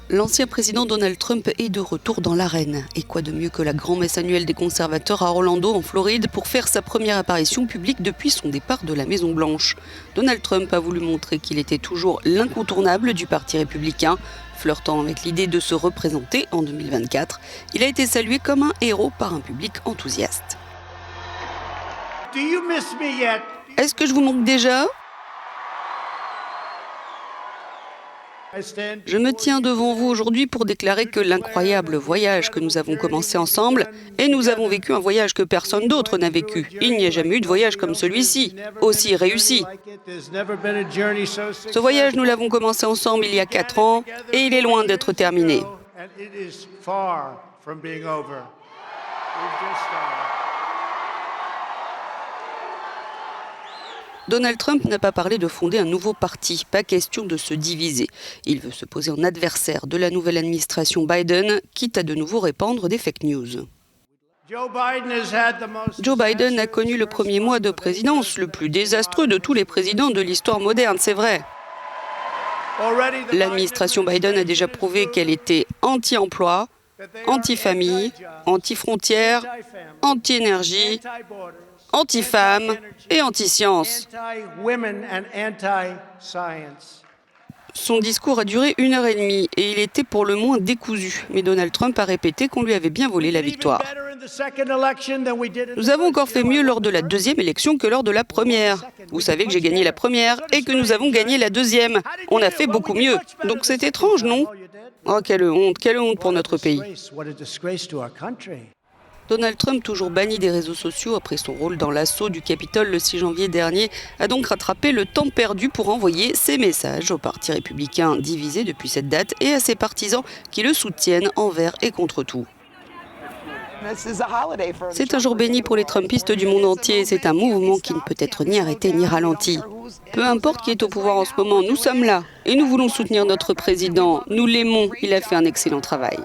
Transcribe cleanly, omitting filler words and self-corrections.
L'ancien président Donald Trump est de retour dans l'arène. Et quoi de mieux que la grand-messe annuelle des conservateurs à Orlando, en Floride, pour faire sa première apparition publique depuis son départ de la Maison-Blanche. Donald Trump a voulu montrer qu'il était toujours l'incontournable du Parti républicain, flirtant avec l'idée de se représenter en 2024. Il a été salué comme un héros par un public enthousiaste. Est-ce que je vous manque déjà ? Je me tiens devant vous aujourd'hui pour déclarer que l'incroyable voyage que nous avons commencé ensemble, et nous avons vécu un voyage que personne d'autre n'a vécu. Il n'y a jamais eu de voyage comme celui-ci, aussi réussi. Ce voyage, nous l'avons commencé ensemble il y a 4 ans, et il est loin d'être terminé. Donald Trump n'a pas parlé de fonder un nouveau parti, pas question de se diviser. Il veut se poser en adversaire de la nouvelle administration Biden, quitte à de nouveau répandre des fake news. Joe Biden a connu le premier mois de présidence le plus désastreux de tous les présidents de l'histoire moderne, c'est vrai. L'administration Biden a déjà prouvé qu'elle était anti-emploi, anti-famille, anti-frontières, anti-énergie, anti-femmes et anti-science. Son discours a duré 1h30 et il était pour le moins décousu. Mais Donald Trump a répété qu'on lui avait bien volé la victoire. Nous avons encore fait mieux lors de la deuxième élection que lors de la première. Vous savez que j'ai gagné la première et que nous avons gagné la deuxième. On a fait beaucoup mieux. Donc c'est étrange, non ? Oh, quelle honte pour notre pays. Donald Trump, toujours banni des réseaux sociaux après son rôle dans l'assaut du Capitole le 6 janvier dernier, a donc rattrapé le temps perdu pour envoyer ses messages au Parti républicain divisé depuis cette date et à ses partisans qui le soutiennent envers et contre tout. C'est un jour béni pour les Trumpistes du monde entier. C'est un mouvement qui ne peut être ni arrêté ni ralenti. Peu importe qui est au pouvoir en ce moment, nous sommes là et nous voulons soutenir notre président. Nous l'aimons, il a fait un excellent travail.